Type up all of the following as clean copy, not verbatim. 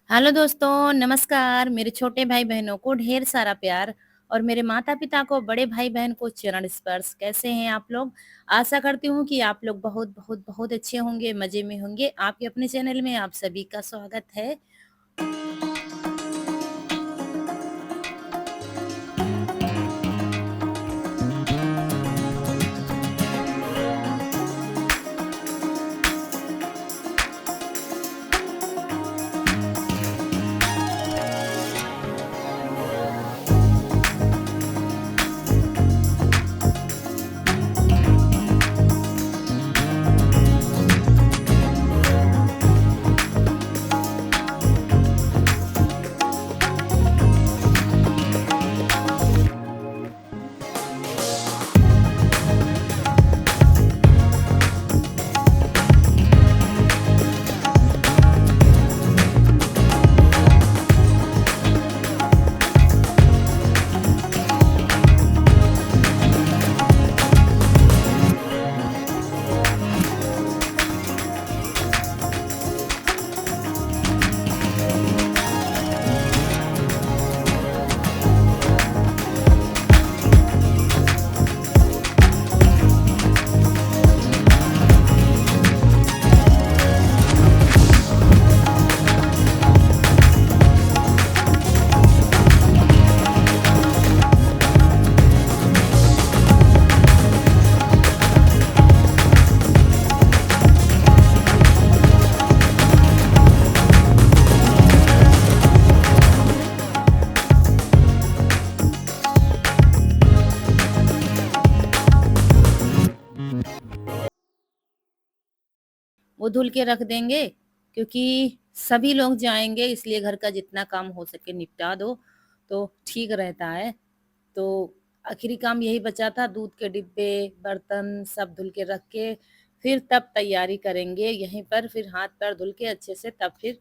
Hello दोस्तों, नमस्कार। मेरे छोटे भाई-बहनों को ढेर सारा प्यार और मेरे माता-पिता को, बड़े भाई-बहन को चरण स्पर्श। कैसे हैं आप लोग? आशा करती हूँ कि आप लोग बहुत, बहुत, बहुत अच्छे होंगे, मज़े में होंगे। आपके अपने चैनल में आप सभी का स्वागत है। वो धुल के रख देंगे क्योंकि सभी लोग जाएँगे, इसलिए घर का जितना काम हो सके निपटा दो, तो ठीक रहता है। तो आखिरी काम यही बचा था, दूध के डिब्बे, बर्तन सब धुल के रख के फिर तब तैयारी करेंगे यहीं पर, फिर हाथ-पैर धुल के अच्छे से तब फिर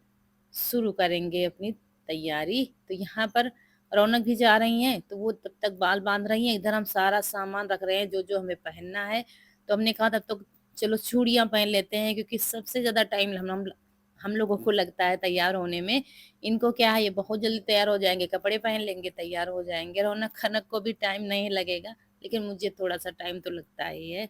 शुरू करेंगे अपनी तैयारी। तो यहाँ पर रौनक भी जा रही हैं, तो वो तब तक बाल बाँध रही हैं, इधर हम सारा सामान रख रहे हैं जो-जो हमें पहनना है। तो हमने कहा तब तो चलो चूड़ियाँ पहन लेते हैं क्योंकि सबसे ज़्यादा टाइम हम लोगों को लगता है तैयार होने में। इनको क्या है, ये बहुत जल्दी तैयार हो जाएँगे, कपड़े पहन लेंगे, तैयार हो जाएँगे। रौनक-खनक को भी टाइम नहीं लगेगा, लेकिन मुझे थोड़ा-सा टाइम तो लगता ही है।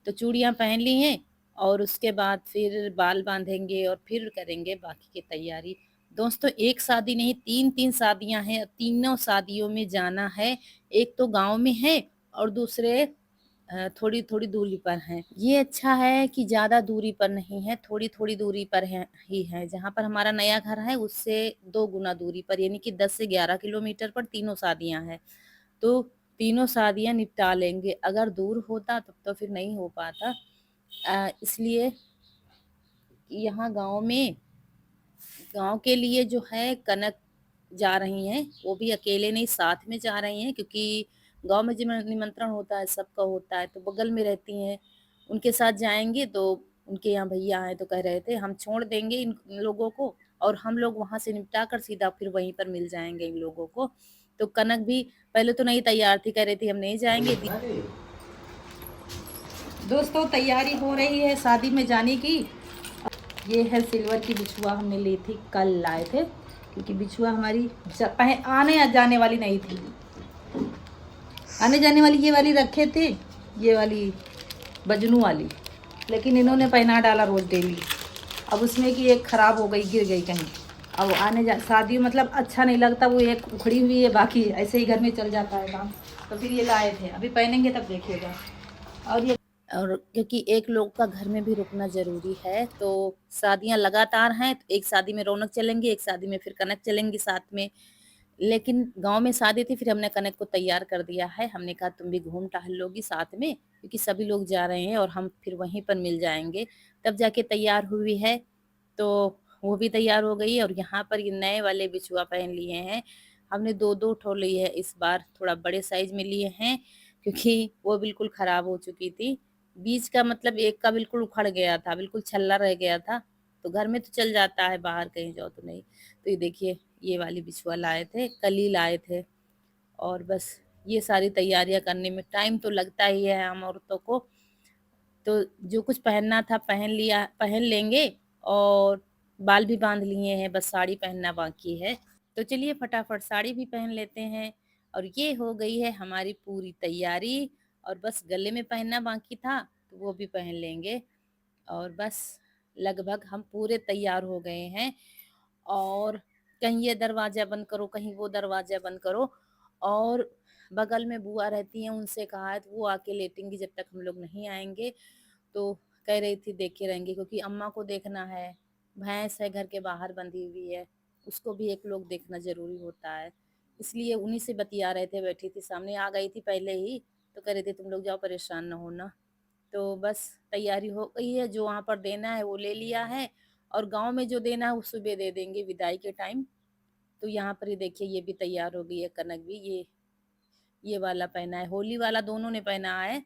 तो चूड़ियाँ पहन ली हैं और उसके बाद फिर बाल बाँधेंगे और फिर करेंगे बाकी की तैयारी। दोस्तों, एक शादी नहीं, 3-3 शादियाँ हैं, तीनों शादियों में जाना है। एक तो गाँव में है और दूसरे थोड़ी-थोड़ी दूरी पर हैं। ये अच्छा है कि ज़्यादा दूरी पर नहीं है, थोड़ी-थोड़ी दूरी पर है ही है। जहाँ पर हमारा नया घर है उससे 2 गुना दूरी पर, यानी कि 10 से 11 किलोमीटर पर तीनों शादियाँ हैं। तो तीनों शादियाँ निपटा लेंगे। अगर दूर होता तब तो फिर नहीं हो पाता। इसलिए यहाँ गाँव के लिए जो है कनक जा रही हैं, वो भी अकेले नहीं साथ में जा रही हैं क्योंकि गाँव में निमंत्रण होता है, सबका होता है, तो बगल में रहती हैं। उनके साथ जाएँगे तो उनके यहाँ भैया हैं तो कह रहे थे हम छोड़ देंगे इन लोगों को और हम लोग वहाँ से निपटा कर सीधा फिर वहीं पर मिल जाएँगे इन लोगों को। तो कनक भी पहले तो नहीं तैयार थी, कह रही थी हम नहीं जाएँगे। दोस्तों, तैयारी हो रही है शादी में जाने की। ये है सिल्वर की बिछुआ, हमने ली थी, कल लाए थे क्योंकि बिछुआ हमारी आने या जाने वाली नहीं थी। आने जाने वाली ये वाली रखे थे, ये वाली बजनू वाली, लेकिन इन्होंने पहना डाला रोज डेली। अब उसमें कि एक खराब हो गई, गिर गई कहीं। अब आने जा शादी मतलब अच्छा नहीं लगता, वो एक उखड़ी हुई है, बाकी ऐसे ही घर में चल जाता है काम। तो फिर ये लाए थे, अभी पहनेंगे तब देखिएगा। और क्योंकि एक लोग का घर में भी रुकना ज़रूरी है, तो शादियाँ लगातार हैं, तो एक शादी में रौनक चलेंगी, एक शादी में फिर कनक चलेंगी साथ में। लेकिन गाँव में शादी थी, फिर हमने कनक को तैयार कर दिया है। हमने कहा तुम भी घूम टहल लोगी साथ में, क्योंकि सभी लोग जा रहे हैं और हम फिर वहीं पर मिल जाएँगे। तब जाके तैयार हुई है, तो वो भी तैयार हो गई है और यहाँ पर ये नए वाले बिछुआ पहन लिए हैं। हमने 2-2 ठो ली है इस बार, थोड़ा बड़े साइज़ में लिए हैं, क्योंकि वो बिल्कुल खराब हो चुकी थी। बीच का मतलब एक का बिल्कुल उखड़ गया था, बिल्कुल छल्ला रह गया था, तो घर में तो चल जाता है, बाहर कहीं जाओ तो नहीं। तो ये देखिए, ये वाली बिछुआ लाए थे, कल ही लाए थे और बस ये सारी तैयारियाँ करने में टाइम तो लगता ही है हम औरतों को। तो जो कुछ पहनना था पहन लिया, पहन लेंगे और बाल भी बांध लिए हैं, बस साड़ी पहनना बाकी है। तो चलिए फटाफट साड़ी भी पहन लेते हैं और ये हो गई है हमारी पूरी तैयारी और बस गले में पहनना बाकी था, तो वो भी पहन लेंगे और बस लगभग हम पूरे तैयार हो गए हैं। और कहीं ये दरवाज़ा बंद करो, कहीं वो दरवाज़ा बंद करो और बगल में बुआ रहती हैं, उनसे कहा है तो वो आके लेटेंगी जब तक हम लोग नहीं आएँगे। तो कह रही थी देखे रहेंगे क्योंकि अम्मा को देखना है, भैंस है घर के बाहर बंधी हुई है, उसको भी एक लोग देखना ज़रूरी होता है। इसलिए उन्हीं से बतिया रहे थे, बैठी थी सामने, आ गई थी पहले ही, तो कह रहे थे तुम लोग जाओ परेशान ना होना। तो बस तैयारी हो गई है, जो वहाँ पर देना है वो ले लिया है और गाँव में जो देना है वो सुबह दे देंगे विदाई के टाइम। तो यहाँ पर ही देखिए ये भी तैयार हो गई है, कनक भी ये वाला पहना है, होली वाला दोनों ने पहना है,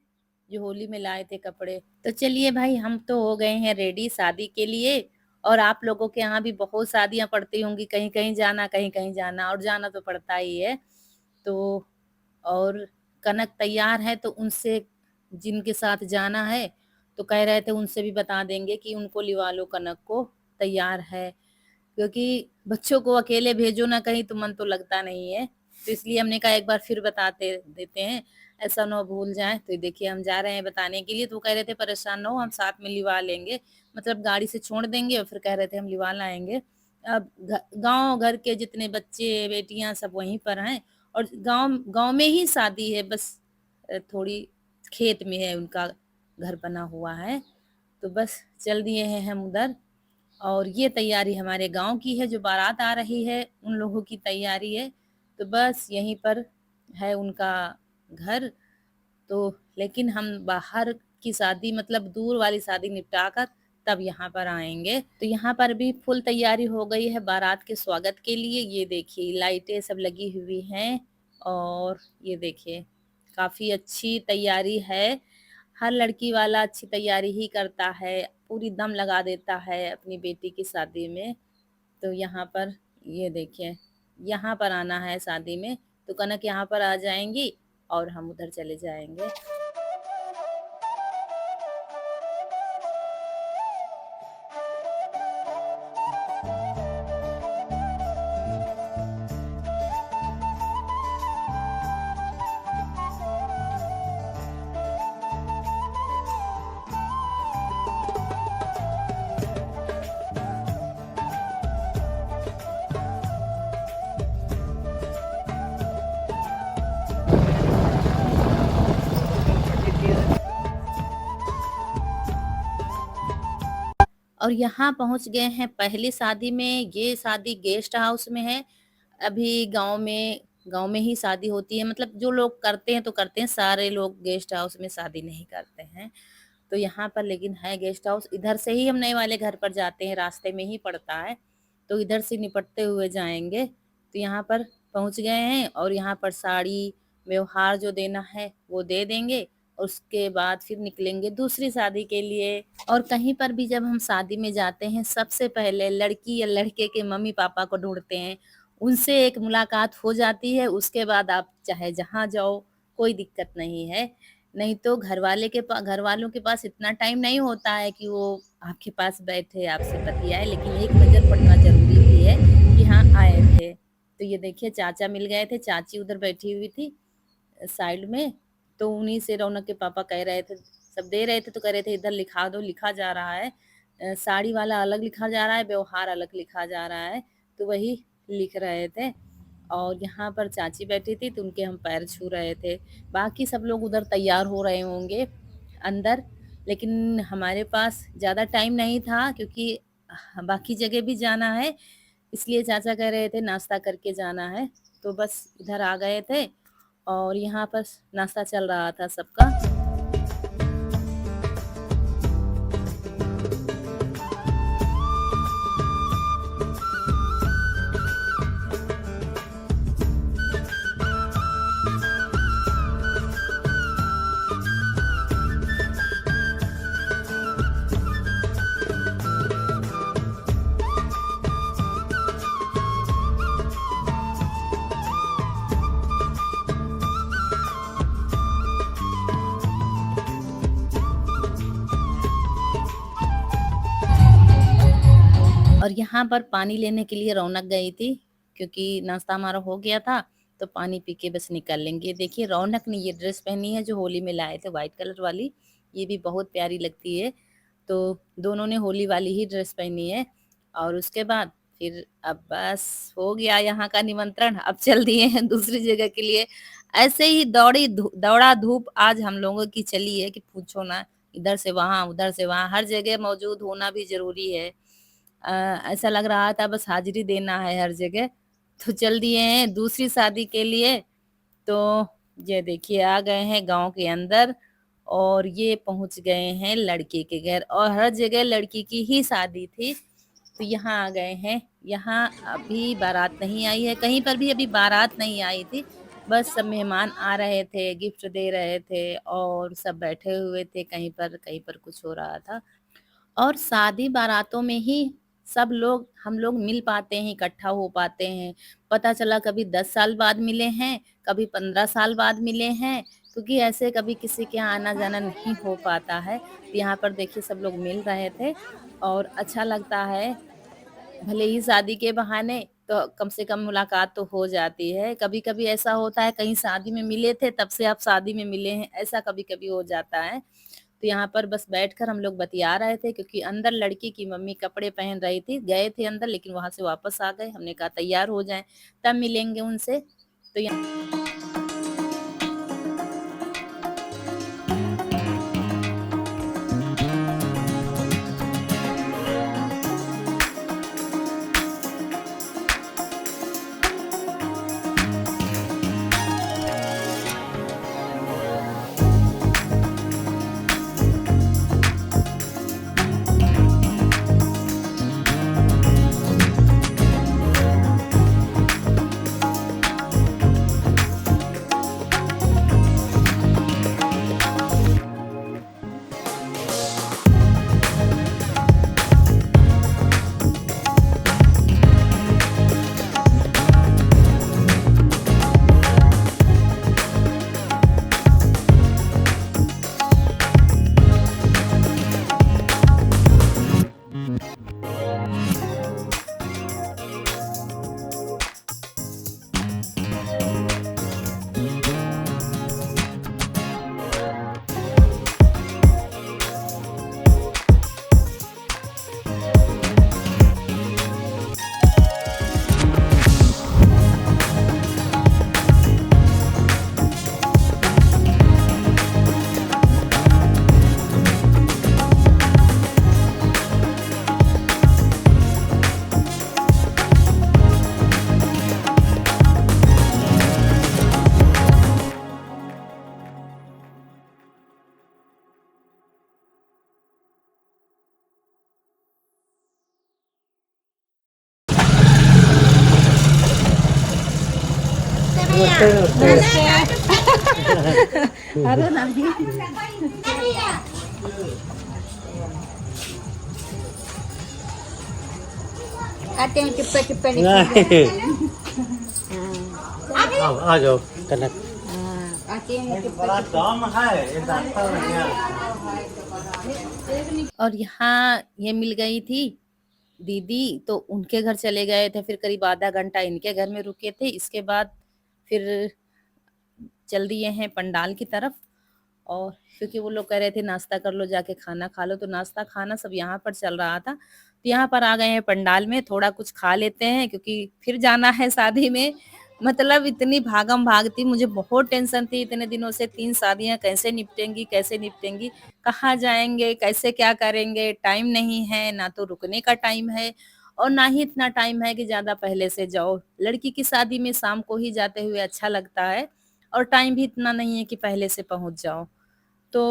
जो होली में लाए थे कपड़े। तो चलिए भाई हम तो हो गए हैं रेडी शादी के लिए और आप लोगों के यहाँ भी बहुत शादियाँ पड़ती होंगी, कहीं-कहीं जाना, कहीं-कहीं जाना और जाना तो पड़ता ही है। तो और कनक तैयार है तो उनसे जिनके साथ जाना है, तो कह रहे थे उनसे भी बता देंगे कि उनको लिवा लो कनक को, तैयार है। क्योंकि बच्चों को अकेले भेजो ना कहीं तो मन तो लगता नहीं है। तो इसलिए हमने कहा एक बार फिर बताते देते हैं, ऐसा ना भूल जाएँ। तो देखिए हम जा रहे हैं बताने के लिए, तो वो कह रहे थे परेशान ना हो हम साथ में लिवा लेंगे। मतलब गाड़ी से छोड़ देंगे और फिर कह रहे थे हम लिवा लाएँगे। अब गाँव घर के जितने बच्चे, बेटियाँ सब वहीं पर हैं और गाँव गाँव में ही शादी है, बस थोड़ी खेत में है उनका घर बना हुआ है। तो बस चल दिए हैं हम उधर और ये तैयारी हमारे गाँव की है, जो बारात आ रही है उन लोगों की तैयारी है। तो बस यहीं पर है उनका घर। तो लेकिन हम बाहर की शादी मतलब दूर वाली शादी निपटा कर तब यहाँ पर आएँगे। तो यहाँ पर भी फुल तैयारी हो गई है बारात के स्वागत के लिए। ये देखिए लाइटें सब लगी हुई हैं और ये देखिए काफ़ी अच्छी तैयारी है। हर लड़की वाला अच्छी तैयारी ही करता है, पूरी दम लगा देता है अपनी बेटी की शादी में। तो यहाँ पर ये देखिए, यहाँ पर आना है शादी में, तो कनक यहाँ पर आ जाएँगी और हम उधर चले जाएँगे। और यहाँ पहुँच गए हैं पहली शादी में, ये शादी गेस्ट हाउस में है। अभी गाँव में ही शादी होती है, मतलब जो लोग करते हैं तो करते हैं, सारे लोग गेस्ट हाउस में शादी नहीं करते हैं। तो यहाँ पर लेकिन है गेस्ट हाउस, इधर से ही हम नए वाले घर पर जाते हैं, रास्ते में ही पड़ता है, तो इधर से निपटते हुए जाएँगे। तो यहाँ पर पहुँच गए हैं और यहाँ पर साड़ी, व्यवहार जो देना है वो दे देंगे, उसके बाद फिर निकलेंगे दूसरी शादी के लिए। और कहीं पर भी जब हम शादी में जाते हैं, सबसे पहले लड़की या लड़के के मम्मी-पापा को ढूँढते हैं, उनसे एक मुलाकात हो जाती है, उसके बाद आप चाहे जहाँ जाओ, कोई दिक्कत नहीं है। नहीं तो घरवालों के पास इतना टाइम नहीं होता है कि वो आपके पास बैठे, आपसे बतियाए, लेकिन एक नज़र पड़ना ज़रूरी भी है कि हाँ, आए थे। तो ये देखिए चाचा मिल गए थे, चाची उधर बैठी हुई थी साइड में, तो उन्हीं से रौनक के पापा कह रहे थे, सब दे रहे थे तो कह रहे थे इधर लिखा दो, लिखा जा रहा है। साड़ी वाला अलग लिखा जा रहा है, व्यवहार अलग लिखा जा रहा है, तो वही लिख रहे थे। और यहाँ पर चाची बैठी थी तो उनके हम पैर छू रहे थे। बाकी सब लोग उधर तैयार हो रहे होंगे अंदर, लेकिन हमारे पास ज़्यादा टाइम नहीं था क्योंकि बाकी जगह भी जाना है, इसलिए चाचा कह रहे थे नाश्ता करके जाना है, तो बस इधर आ गए थे और यहाँ पर नाश्ता चल रहा था सबका। और यहाँ पर पानी लेने के लिए रौनक गई थी, क्योंकि नाश्ता हमारा हो गया था, तो पानी पी के बस निकल लेंगे। देखिए रौनक ने ये ड्रेस पहनी है जो होली में लाए थे व्हाइट कलर वाली, ये भी बहुत प्यारी लगती है। तो दोनों ने होली वाली ही ड्रेस पहनी है और उसके बाद फिर अब बस हो गया यहाँ का निमंत्रण, अब चल दिए हैं दूसरी जगह के लिए। ऐसे ही दौड़ा धूप आज हम लोगों की चली है कि पूछो ना, इधर से वहाँ, उधर से वहाँ, हर जगह मौजूद होना भी ज़रूरी है। अ, ऐसा लग रहा था बस हाज़िरी देना है हर जगह, तो चल दिए हैं दूसरी शादी के लिए। तो ये देखिए आ गए हैं गाँव के अंदर और ये पहुँच गए हैं लड़के के घर और हर जगह लड़की की ही शादी थी, तो यहाँ आ गए हैं। यहाँ अभी बारात नहीं आई है, कहीं पर भी अभी बारात नहीं आई थी, बस सब मेहमान आ रहे थे, गिफ्ट दे रहे थे और सब बैठे हुए थे, कहीं पर कुछ हो रहा था। और शादी बारातों में ही सब लोग हम लोग मिल पाते हैं, इकट्ठा हो पाते हैं। पता चला कभी 10 साल बाद मिले हैं, कभी 15 साल बाद मिले हैं, क्योंकि ऐसे कभी किसी के यहाँ आना-जाना नहीं हो पाता है। तो यहाँ पर देखिए सब लोग मिल रहे थे और अच्छा लगता है, भले ही शादी के बहाने तो कम से कम मुलाकात तो हो जाती है। कभी-कभी ऐसा होता है कहीं शादी में मिले थे, तब से आप शादी में मिले हैं, ऐसा कभी-कभी हो जाता है। तो यहाँ पर बस बैठकर हम लोग बतिया रहे थे, क्योंकि अंदर लड़की की मम्मी कपड़े पहन रही थी। गए थे अंदर लेकिन वहाँ से वापस आ गए। हमने कहा तैयार हो जाएँ, तब मिलेंगे उनसे। तो यहाँ अरे नहीं। आते हैं टिप्पे टिप्पे नहीं आ जाओ कनक आते हैं बड़ा दम है ये डॉक्टर और यहाँ ये मिल गई थी दीदी, तो उनके घर चले गए थे, फिर करीब आधा घंटा इनके घर में रुके थे। इसके बाद फिर चल दिए हैं पंडाल की तरफ, और क्योंकि वो लोग कह रहे थे नाश्ता कर लो, जाके खाना खा लो, तो नाश्ता खाना सब यहाँ पर चल रहा था। तो यहाँ पर आ गए हैं पंडाल में, थोड़ा कुछ खा लेते हैं क्योंकि फिर जाना है शादी में। मतलब इतनी भागम भाग थी, मुझे बहुत टेंशन थी इतने दिनों से, 3 शादियाँ कैसे निपटेंगी, कहाँ जाएँगे, कैसे क्या करेंगे, टाइम नहीं है, ना तो रुकने का टाइम है और ना ही इतना टाइम है कि ज़्यादा पहले से जाओ। लड़की की शादी में शाम को ही जाते हुए अच्छा लगता है और टाइम भी इतना नहीं है कि पहले से पहुँच जाओ। तो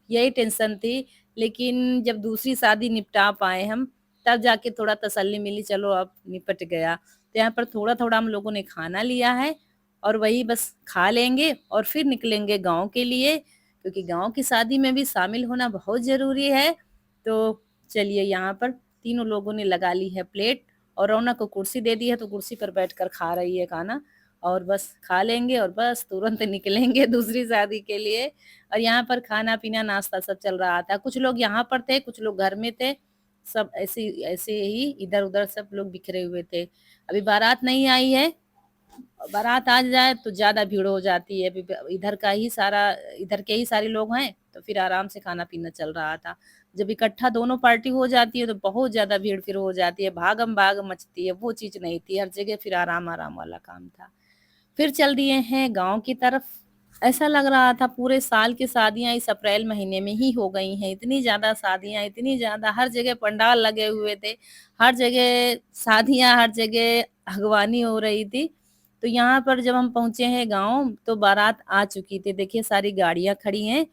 यही टेंशन थी, लेकिन जब दूसरी शादी निपटा पाए हम, तब जाके थोड़ा तसल्ली मिली, चलो अब निपट गया। तो यहाँ पर थोड़ा-थोड़ा हम लोगों ने खाना लिया है और वही बस खा लेंगे और फिर निकलेंगे गाँव के लिए, क्योंकि गाँव की शादी में भी शामिल होना बहुत ज़रूरी है। तो चलिए यहाँ पर तीनों लोगों ने लगा ली है प्लेट और रौनक को कुर्सी दे दी है, तो कुर्सी पर बैठकर खा रही है खाना और बस खा लेंगे और बस तुरंत निकलेंगे दूसरी शादी के लिए। और यहाँ पर खाना-पीना, नाश्ता सब चल रहा था। कुछ लोग यहाँ पर थे, कुछ लोग घर में थे, सब ऐसे ऐसे ही इधर-उधर सब लोग बिखरे हुए थे। अभी बारात नहीं आई है, बारात आ जाए तो ज़्यादा भीड़ हो जाती है। अभी इधर के ही सारे लोग हैं, तो फिर आराम से खाना-पीना चल रहा था। जब इकट्ठा दोनों पार्टी हो जाती है तो बहुत ज़्यादा भीड़ फिर हो जाती है, भागम-भाग मचती है, वो चीज़ नहीं थी। हर जगह फिर आराम-आराम वाला काम था। फिर चल दिए हैं गाँव की तरफ। ऐसा लग रहा था पूरे साल की शादियाँ इस अप्रैल महीने में ही हो गई हैं। इतनी ज़्यादा शादियाँ, इतनी ज़्यादा हर जगह पंडाल लगे हुए थे। हर जगह शादियाँ, हर जगह अगवानी हो रही थी। तो यहाँ पर जब हम पहुँचे हैं गाँव तो बारात आ चुकी थी। देखिए सारी गाड़ियाँ खड़ी हैं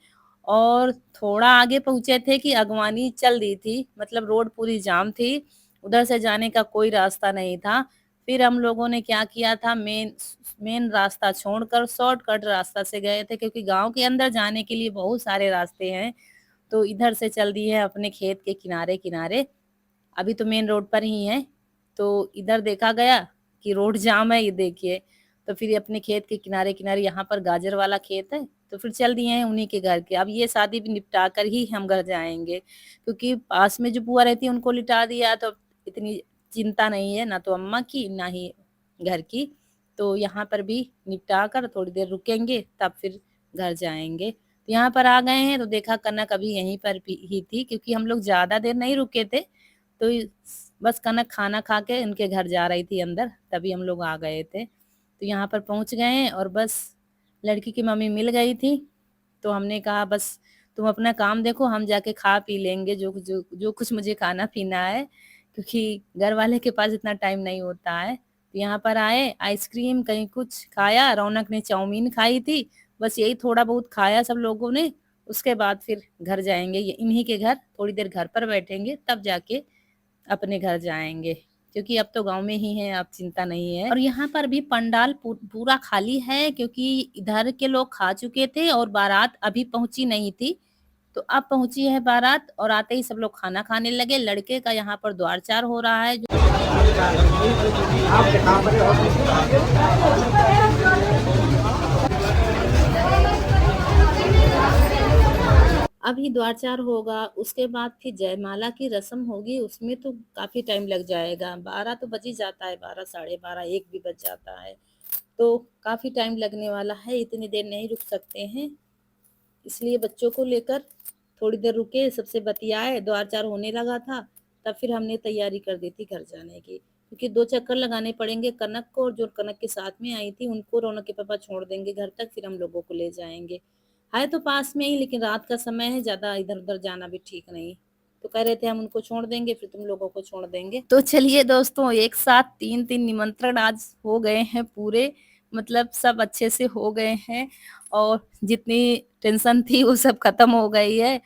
और थोड़ा आगे पहुँचे थे कि अगवानी चल दी थी। मतलब रोड पूरी जाम थी। उधर से जाने का कोई रास्ता नहीं था। फिर हम लोगों ने क्या किया था मेन रास्ता छोड़कर शॉर्टकट रास्ता से गए थे क्योंकि गाँव के अंदर जाने के लिए बहुत सारे रास्ते हैं। तो इधर से चल दिए हैं अपने खेत के किनारे-किनारे। अभी तो मेन रोड पर ही हैं। तो इधर देखा गया कि रोड जाम है ये देखिए। तो फिर अपने खेत के किनारे-किनारे यहाँ पर गाजर वाला खेत है, तो फिर चल दिए हैं उन्हीं के घर के। अब ये शादी भी निपटा कर ही हम घर जाएँगे क्योंकि पास में जो बुआ रहती है उनको लिटा दिया तो इतनी चिंता नहीं है, ना तो अम्मा की, ना ही घर की। तो यहाँ पर भी निपटा कर थोड़ी देर रुकेंगे तब फिर घर जाएँगे। तो यहाँ पर आ गए हैं तो देखा कनक अभी यहीं पर भी ही थी क्योंकि हम लोग ज़्यादा देर नहीं रुके थे। तो बस कनक खाना खा के उनके घर जा रही थी अंदर, तभी हम लोग आ गए थे। तो यहाँ पर पहुँच गए हैं और बस लड़की की मम्मी मिल गई थी, तो हमने कहा बस तुम अपना काम देखो, हम जाके खा पी लेंगे जो कुछ मुझे खाना-पीना है, क्योंकि घर वाले के पास इतना टाइम नहीं होता है। तो यहाँ पर आए, आइसक्रीम कहीं कुछ खाया, रौनक ने चाउमीन खाई थी, बस यही थोड़ा बहुत खाया सब लोगों ने, उसके बाद फिर घर जाएँगे, ये इन्हीं के घर, थोड़ी देर घर पर बैठेंगे, तब जाके अपने घर जाएँगे, क्योंकि अब तो गाँव में ही हैं, अब चिंता नहीं है। और यहाँ पर भी पंडाल पूरा खाली है क्योंकि इधर के लोग खा चुके थे और बारात अभी पहुँची नहीं थी। तो अब पहुँची है बारात और आते ही सब लोग खाना खाने लगे। लड़के का यहाँ पर द्वारचार हो रहा है। अभी द्वारचार होगा, उसके बाद फिर जयमाला की रस्म होगी, उसमें तो काफ़ी टाइम लग जाएगा। 12 तो बज ही जाता है, 12 साढ़े 12, 1 भी बज जाता है। तो काफ़ी टाइम लगने वाला है, इतनी देर नहीं रुक सकते हैं। इसलिए बच्चों को लेकर थोड़ी देर रुके, सबसे बतियाए, द्वार-चार होने लगा था, तब फिर हमने तैयारी कर दी थी घर जाने की। क्योंकि 2 चक्कर लगाने पड़ेंगे कनक को, और जो कनक के साथ में आई थी, उनको रौनक के पापा छोड़ देंगे घर तक, फिर हम लोगों को ले जाएँगे। है तो पास में ही, लेकिन रात का समय है, ज़्यादा इधर-उधर जाना भी ठीक नहीं। तो कह रहे थे हम उनको छोड़ देंगे, फिर तुम लोगों को छोड़ देंगे। तो चलिए दोस्तों, एक साथ 3-3 निमंत्रण आज हो गए हैं पूरे, मतलब सब अच्छे से हो गए हैं और जितनी टेंशन थी वो सब खत्म हो गई है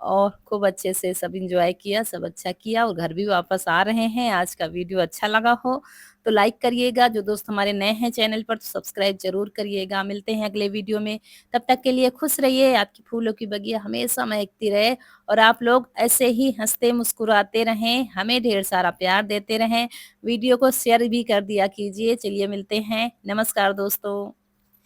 और खूब अच्छे से सब एन्जॉय किया, सब अच्छा किया और घर भी वापस आ रहे हैं। आज का वीडियो अच्छा लगा हो तो लाइक करिएगा, जो दोस्त हमारे नए हैं चैनल पर तो सब्सक्राइब ज़रूर करिएगा। मिलते हैं अगले वीडियो में, तब तक के लिए खुश रहिए, आपकी फूलों की बगिया हमेशा महकती रहे और आप लोग ऐसे ही हँसते मुस्कुराते रहें, हमें ढेर सारा प्यार देते रहें। वीडियो को शेयर भी कर दिया कीजिए। चलिए मिलते हैं, नमस्कार दोस्तों।